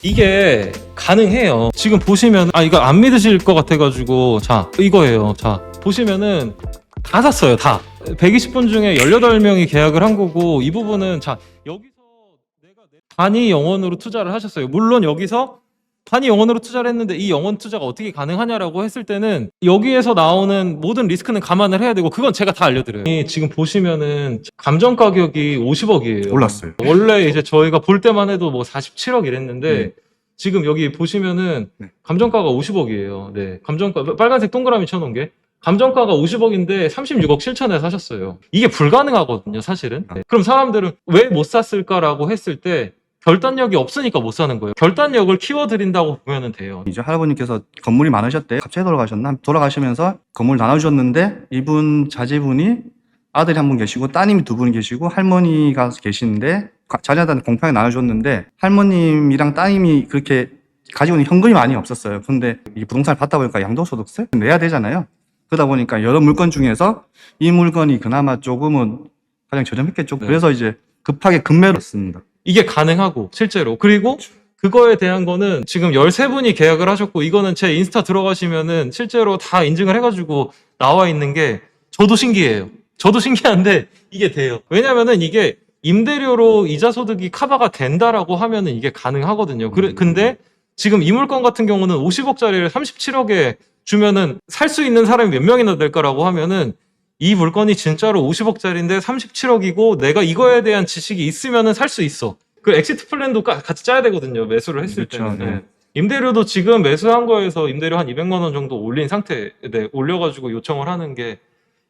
이게 가능해요. 지금 보시면 이거 안 믿으실 것 같아가지고 자 이거예요. 자 보시면은 다 샀어요. 다 120분 중에 18명이 계약을 한 거고, 이 부분은 자 여기서 내가 단위 영원으로 투자를 하셨어요. 물론 여기서 단위 영원으로 투자를 했는데 이 영원 투자가 어떻게 가능하냐라고 했을 때는 여기에서 나오는 모든 리스크는 감안을 해야 되고, 그건 제가 다 알려드려요. 지금 보시면은 감정 가격이 50억이에요. 올랐어요. 원래 이제 저희가 볼 때만 해도 뭐 47억 이랬는데 지금 여기 보시면은 네. 감정가가 50억이에요. 네, 감정가 빨간색 동그라미 쳐놓은 게 감정가가 50억인데 36억 실천해서 사셨어요. 이게 불가능하거든요, 사실은. 네. 그럼 사람들은 왜 못 샀을까라고 했을 때 결단력이 없으니까 못 사는 거예요. 결단력을 키워드린다고 보면 돼요. 이제 할아버님께서 건물이 많으셨대. 갑자기 돌아가셨나? 돌아가시면서 건물 나눠주셨는데 이분 자제분이 아들이 한 분 계시고 따님이 두 분 계시고 할머니가 계시는데 자녀들한테 공평하게 나눠줬는데 할머님이랑 따님이 그렇게 가지고 있는 현금이 많이 없었어요. 근데 이 부동산을 받다 보니까 양도소득세 내야 되잖아요. 그러다 보니까 여러 물건 중에서 이 물건이 그나마 조금은 가장 저렴했겠죠. 네. 그래서 이제 급하게 급매로 했습니다. 이게 가능하고 실제로. 그리고 그거에 대한 거는 지금 13분이 계약을 하셨고, 이거는 제 인스타 들어가시면은 실제로 다 인증을 해가지고 나와 있는 게 저도 신기해요. 저도 신기한데 이게 돼요. 왜냐면은 이게 임대료로 이자 소득이 커버가 된다라고 하면은 이게 가능하거든요. 근데 지금 이 물건 같은 경우는 50억짜리를 37억에 주면은 살 수 있는 사람이 몇 명이나 될까라고 하면은 이 물건이 진짜로 50억짜리인데 37억이고 내가 이거에 대한 지식이 있으면은 살 수 있어. 그 엑시트 플랜도 같이 짜야 되거든요. 매수를 했을 그렇죠. 때는. 네. 임대료도 지금 매수한 거에서 임대료 한 200만 원 정도 올린 상태, 올려가지고 요청을 하는 게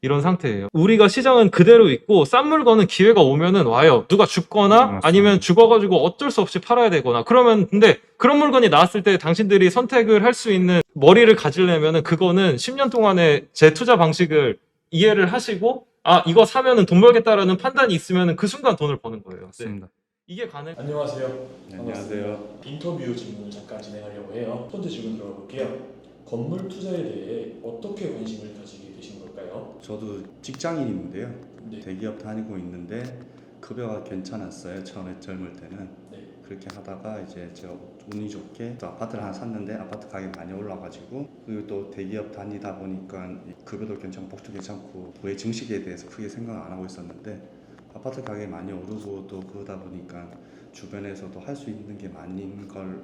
이런 상태예요. 우리가 시장은 그대로 있고 싼 물건은 기회가 오면은 와요. 누가 죽거나 맞습니다. 아니면 죽어가지고 어쩔 수 없이 팔아야 되거나 그러면, 근데 그런 물건이 나왔을 때 당신들이 선택을 할 수 있는 머리를 가지려면은 그거는 10년 동안의 제 투자 방식을 이해를 하시고 이거 사면은 돈 벌겠다라는 판단이 있으면은 그 순간 돈을 버는 거예요. 네. 맞습니다. 이게 가능. 안녕하세요. 네, 반갑습니다. 안녕하세요. 인터뷰 질문을 잠깐 진행하려고 해요. 첫 번째 질문 들어가 볼게요. 건물 투자에 대해 어떻게 관심을 가지게 되신 걸까요? 저도 직장인인데요. 네. 대기업 다니고 있는데 급여가 괜찮았어요. 처음에 젊을 때는. 네. 그렇게 하다가 이제 제가 운이 좋게 또 아파트를 하나 샀는데 아파트 가격이 많이 올라가지고, 그리고 또 대기업 다니다 보니까 급여도 괜찮고 복지도 괜찮고 부의 증식에 대해서 크게 생각 안 하고 있었는데 아파트 가격이 많이 오르고 또 그러다 보니까 주변에서도 할 수 있는 게 많은 걸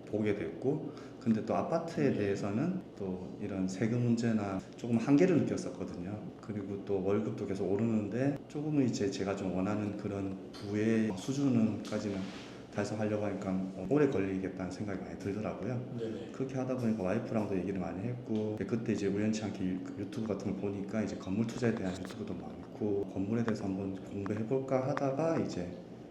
보게 됐고, 근데 또 아파트에 대해서는 또 이런 세금 문제나 조금 한계를 느꼈었거든요. 그리고 또 월급도 계속 오르는데 조금은 이제 제가 좀 원하는 그런 부의 수준까지는 달성하려고 하니까 오래 걸리겠다는 생각이 많이 들더라고요. 네네. 그렇게 하다 보니까 와이프랑도 얘기를 많이 했고, 그때 이제 우연치 않게 유튜브 같은 걸 보니까 이제 건물 투자에 대한 유튜브도 많고 건물에 대해서 한번 공부해볼까 하다가 이제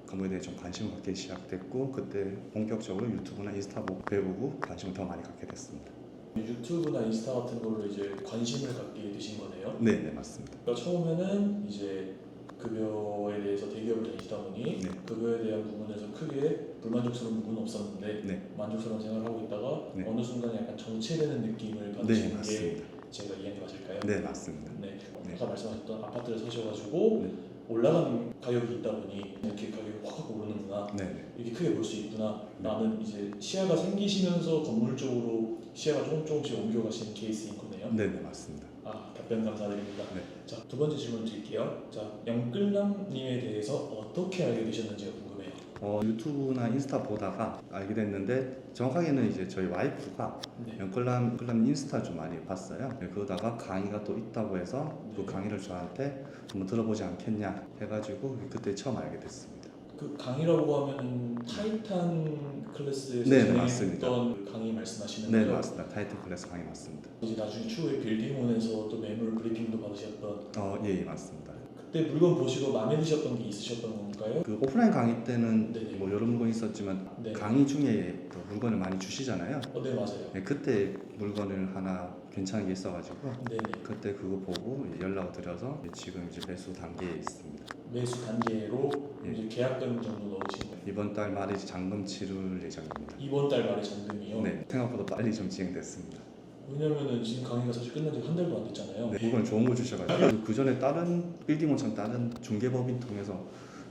건물에 대해 좀 관심을 갖기 시작됐고, 그때 본격적으로 유튜브나 인스타 보고 배우고 관심을 더 많이 갖게 됐습니다. 유튜브나 인스타 같은 걸로 이제 관심을 갖게 되신 거네요. 네, 맞습니다. 그러니까 처음에는 이제 급여에 대해서 대기업을 다니시다 보니 네. 급여에 대한 부분에서 크게 불만족스러운 부분은 없었는데 네. 만족스러운 생활을 하고 있다가 네. 어느 순간 약간 정체되는 느낌을 네, 받으시는 게 맞습니다. 제가 이해가 맞을까요? 네, 맞습니다. 네. 네. 아까 말씀하셨던 아파트를 사셔가지고 네. 올라가는 가격이 있다 보니 이렇게 가격이 확 오르는구나, 네. 이렇게 크게 볼 수 있구나. 네. 나는 이제 시야가 생기시면서 건물 쪽으로 시야가 조금씩 옮겨가시는 케이스인 거네요. 네, 네, 맞습니다. 답변 감사드립니다. 네. 자, 두 번째 질문 드릴게요. 자, 영끌남님에 대해서 어떻게 알게 되셨는지가 궁금해요. 유튜브나 인스타 보다가 알게 됐는데, 정확하게는 이제 저희 와이프가 네. 영끌남 인스타 좀 많이 봤어요. 네, 그러다가 강의가 또 있다고 해서 그 강의를 저한테 한번 들어보지 않겠냐 해가지고 그때 처음 알게 됐습니다. 그 강의라고 하면 타이탄 클래스에서 네, 맞습니다. 진행했던 그 강의 말씀하시는 네, 거죠? 맞습니다. 타이틀 클래스 강의 맞습니다. 이제 나중에 추후에 빌딩원에서 또 매물 브리핑도 받으셨던, 예, 맞습니다. 그때 물건 보시고 마음에 드셨던 게 있으셨던 건가요? 그 오프라인 강의 때는 네네. 뭐 여러 물건이 있었지만 네. 강의 중에 또 물건을 많이 주시잖아요. 네, 맞아요. 네, 그때 물건을 하나 괜찮은 게 있어가지고 네네. 그때 그거 보고 연락을 드려서 지금 이제 매수 단계에 있습니다. 매수 단계로 예. 이제 계약금 정도 넣으신 거예요. 이번 달 말에 이제 잔금 치를 예정입니다. 이번 달 말에 잔금이요? 네, 생각보다 빨리 좀 진행됐습니다. 왜냐면은 지금 강의가 사실 끝난 지 한 달도 안 됐잖아요. 네, 물건 좋은 거 주셔가지고 그 전에 다른 빌딩원처럼 다른 중개법인 통해서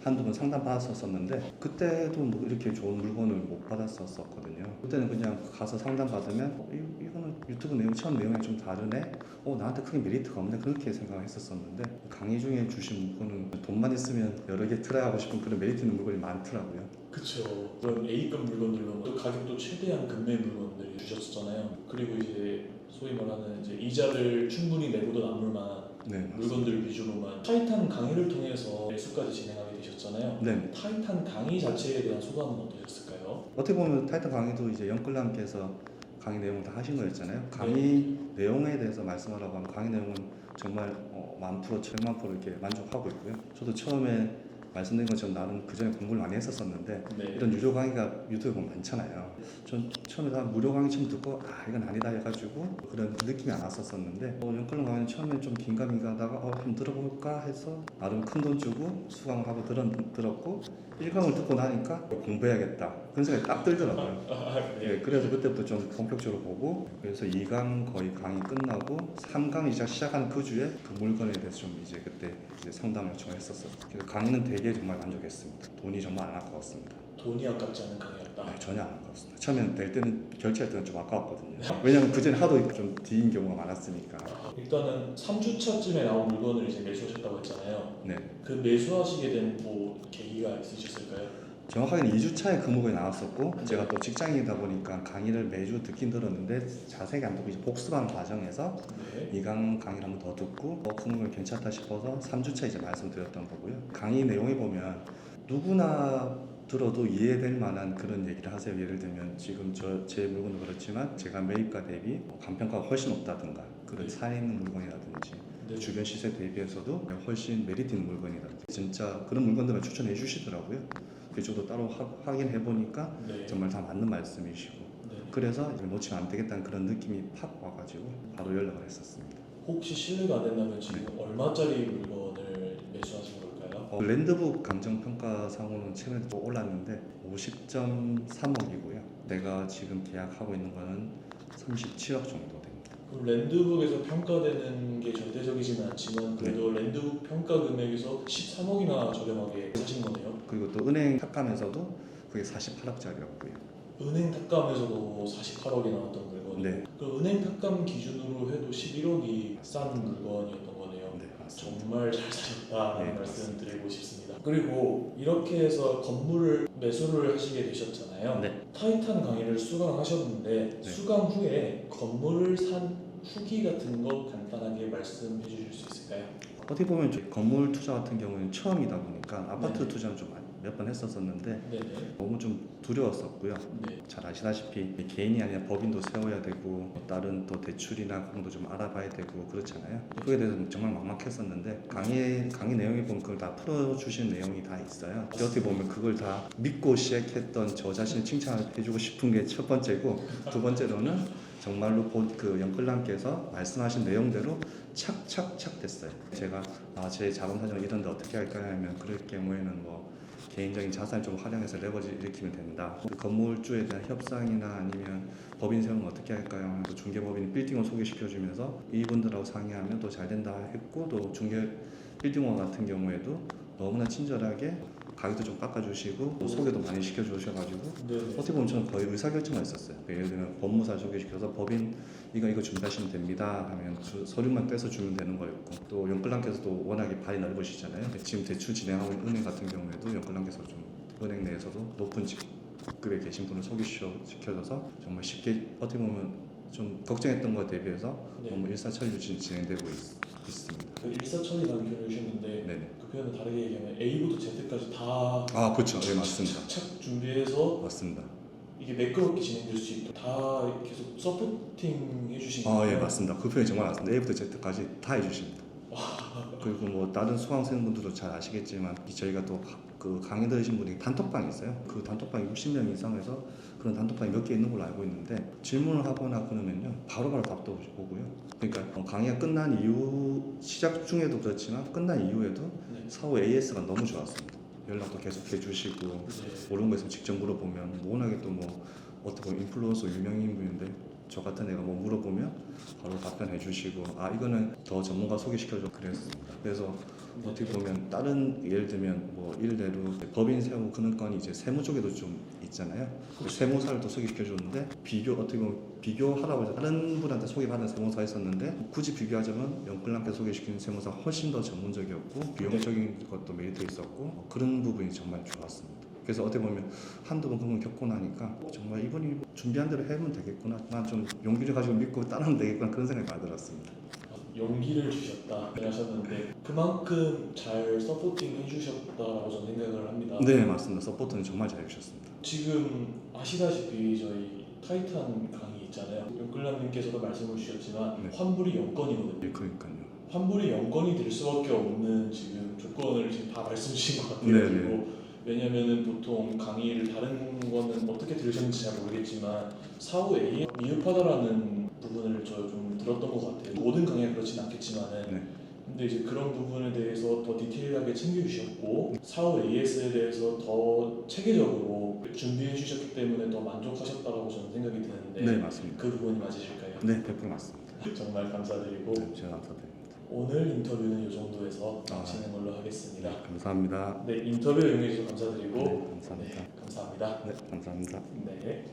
한두 번 상담 받았었는데 그때도 뭐 이렇게 좋은 물건을 못 받았었거든요. 그때는 그냥 가서 상담 받으면 이거는 유튜브 내용 처음 내용이 좀 다르네. 나한테 크게 메리트가 없네. 그렇게 생각했었었는데 강의 중에 주신 물건은 돈만 있으면 여러 개 트라이하고 싶은 그런 메리트 있는 물건이 많더라고요. 그쵸. 그런 A급 물건들로 또 가격도 최대한 금매 물건들이 주셨었잖아요. 그리고 이제 소위 말하는 이제 이자를 충분히 내고도 남을 만한 네, 맞습니다. 물건들 위주로만 타이탄 강의를 통해서 매수까지 진행하게 되셨잖아요. 네. 타이탄 강의 자체에 대한 소감은 어떠셨을까요? 어떻게 보면 타이탄 강의도 이제 영끌남께서 강의 내용을 다 하신 거였잖아요. 강의 내용에 대해서 말씀하라고 하면 강의 내용은 정말 1000%, 1000만% 이렇게 만족하고 있고요. 저도 처음에 말씀드린 것처럼 나는 그 전에 공부를 많이 했었었는데 네. 이런 유료 강의가 유튜브에 보면 많잖아요. 전 처음에 다 무료 강의 처음 듣고 이건 아니다 해가지고 그런 느낌이 안 왔었었는데 영끌남 강의는 처음에 좀 긴가민가 하다가 한번 들어볼까 해서 나름 큰 돈 주고 수강을 하고 들었고 1강을 듣고 나니까 공부해야겠다 그런 생각이 딱 들더라고요. 네, 그래서 그때부터 좀 본격적으로 보고 그래서 2강 거의 강의 끝나고 3강 시작하는 그 주에 그 물건에 대해서 좀 이제 그때 이제 상담을 요청했었어요. 그래서 강의는 되게 정말 만족했습니다. 돈이 정말 안 아까웠습니다. 돈이 아깝지 않은 강의였다. 네, 전혀 안 아까웠습니다. 처음에는 될 때는 결제할 때는 좀 아까웠거든요. 왜냐면 그전에 하도 좀 뒤인 경우가 많았으니까. 일단은 3주차쯤에 나온 물건을 이제 매수하셨다고 했잖아요. 네. 그 매수하시게 된 뭐 계기가 있으셨을까요? 정확하게는 2주차에 그 물건이 나왔었고 제가 또 직장인이다 보니까 강의를 매주 듣긴 들었는데 자세히 안 듣고 이제 복습하는 과정에서 네. 2강 강의를 한 번 더 듣고 그 물건 괜찮다 싶어서 3주차 이제 말씀드렸던 거고요. 강의 내용에 보면 누구나 들어도 이해될 만한 그런 얘기를 하세요. 예를 들면 지금 제 물건도 그렇지만 제가 매입가 대비 간평가가 훨씬 높다든가 그런 사에 있는 물건이라든지 네. 주변 시세 대비해서도 훨씬 메리트 있는 물건이라든지 진짜 그런 물건들을 추천해 주시더라고요. 그래서 저도 따로 확인해 보니까 네. 정말 다 맞는 말씀이시고 네. 그래서 이걸 놓치면 안 되겠다는 그런 느낌이 팍 와가지고 바로 연락을 했었습니다. 혹시 실례가 안 된다면 지금 얼마짜리 물건을 매수하신 걸까요? 랜드북 감정평가상으로는 최근에 또 올랐는데 50.3억이고요. 내가 지금 계약하고 있는 거는 37억 정도 됩니다. 그럼 랜드북에서 평가되는 게 절대적이지는 않지만 그래도 랜드북 평가 금액에서 13억이나 저렴하게 사신 거네요. 그리고 또 은행 탁감에서도 그게 48억짜리였고요. 은행 탁감에서도 48억이 나왔던 물건이. 네. 그 은행 탁감 기준으로 해도 11억이 싼 물건이었던 거네요. 네, 맞습니다. 정말 잘 사셨다는 네, 말씀 드리고 싶습니다. 그리고 이렇게 해서 건물을 매수를 하시게 되셨잖아요. 네. 타이탄 강의를 수강하셨는데 네. 수강 후에 건물을 산 후기 같은 거 간단하게 말씀해 주실 수 있을까요? 어떻게 보면 저희 건물 투자 같은 경우는 처음이다 보니까 아파트 네. 투자는 좀 몇 번 했었었는데 네네. 너무 좀 두려웠었고요. 네. 잘 아시다시피 개인이 아니라 법인도 세워야 되고 다른 또 대출이나 그런 거 좀 알아봐야 되고 그렇잖아요. 그거에 대해서 정말 막막했었는데 강의 내용에 보면 그걸 다 풀어주신 내용이 다 있어요. 어떻게 보면 그걸 다 믿고 시작했던 저 자신을 칭찬해주고 싶은 게 첫 번째고 두 번째로는 정말로 그 영끌남께서 말씀하신 내용대로 착착착 됐어요. 제가 제 자본 사정을 이런데 어떻게 할까요 하면 그럴 경우에는 뭐 개인적인 자산을 좀 활용해서 레버지 일으키면 된다. 건물주에 대한 협상이나 아니면 법인 세우는 거 어떻게 할까요? 또 중개법인 빌딩원 소개시켜주면서 이분들하고 상의하면 또 잘 된다 했고 또 중개 빌딩원 같은 경우에도 너무나 친절하게 가격도 좀 깎아주시고 또 소개도 많이 시켜주셔가지고 네네. 어떻게 보면 저는 거의 의사결정만 있었어요. 예를 들면 법무사 소개시켜서 법인 이거 준비하시면 됩니다 하면 서류만 떼서 주면 되는 거였고 또 영끌남께서도 워낙에 발이 넓으시잖아요. 지금 대출 진행하고 있는 은행 같은 경우에도 영끌남께서 좀 은행 내에서도 높은 직급에 계신 분을 소개시켜줘서 정말 쉽게 어떻게 보면 좀 걱정했던 것에 대비해서 네. 너무 일사천리로 진행되고 있습니다. 그 일사천리라는 표현을 주셨는데 네네. 그 표현은 다르게 얘기하면 A부터 Z까지 다 그렇죠. 네, 맞습니다. 착착 준비해서 맞습니다. 이게 매끄럽게 진행될 수 있도록 다 계속 서포팅 해주신 거예요? 예, 맞습니다. 그 표현이 정말 맞습니다. A부터 Z까지 다 해주십니다. 그리고 뭐 다른 수강생분들도 잘 아시겠지만 저희가 또 그 강의 들으신 분이 단톡방이 있어요. 그 단톡방이 60명 이상에서 그런 단톡방이 몇 개 있는 걸로 알고 있는데 질문을 하거나 그러면요 바로바로 답도 오고요. 그러니까 강의가 끝난 이후 시작 중에도 그렇지만 끝난 이후에도 네. 사후 AS가 너무 좋았습니다. 연락도 계속 해주시고 네. 모르는 거 있으면 직접 물어보면 워낙에 또 뭐 어떻게 보면 인플루언서 유명인분인데 저 같은 애가 뭐 물어보면 바로 답변해 주시고 아 이거는 더 전문가 소개시켜줘 그랬습니다. 그래서 어떻게 보면 다른 예를 들면 뭐 일례로 법인 세무 그런 건이 이제 세무 쪽에도 좀 있잖아요. 세무사를 또 소개시켜 줬는데 비교 어떻게 보면 비교하라고 해서 다른 분한테 소개받은 세무사 있었는데 굳이 비교하자면 영끌남께 소개시킨 세무사 훨씬 더 전문적이었고 비용적인 것도 메리트 있었고 그런 부분이 정말 좋았습니다. 그래서 어떻게 보면 한두 번 그런 걸 겪고 나니까 정말 이분이 준비한 대로 해면 되겠구나. 난 좀 용기를 가지고 믿고 따르면 되겠구나 그런 생각이 많이 들었습니다. 용기를 주셨다 하셨는데 그만큼 잘 서포팅 해주셨다라고 저는 생각을 합니다. 네 맞습니다. 서포트는 정말 잘해주셨습니다. 지금 아시다시피 저희 타이탄 강의 있잖아요. 용끌남님께서도 말씀을 주셨지만 네. 환불이 영건이거든요. 네 그러니까요. 환불이 영건이 될 수밖에 없는 지금 조건을 지금 다 말씀 주신 것 같아요. 네네. 그리고 왜냐면은 보통 강의를 다른 거는 어떻게 들으셨는지 잘 모르겠지만 사후 A에 미흡하다라는 부분을 저 좀 들었던 것 같아요. 모든 강의가 그렇진 않겠지만은 네. 근데 이제 그런 부분에 대해서 더 디테일하게 챙겨주셨고 사후 AS에 대해서 더 체계적으로 준비해 주셨기 때문에 더 만족하셨다고 저는 생각이 드는데 네 맞습니다. 그 부분이 맞으실까요? 네 100% 맞습니다. 정말 감사드리고 네, 제가 감사드립니다. 오늘 인터뷰는 이 정도에서 아. 마치는 걸로 하겠습니다. 네, 감사합니다. 네 인터뷰 응해주셔서 감사드리고 네, 감사합니다. 네, 감사합니다. 네, 감사합니다. 네.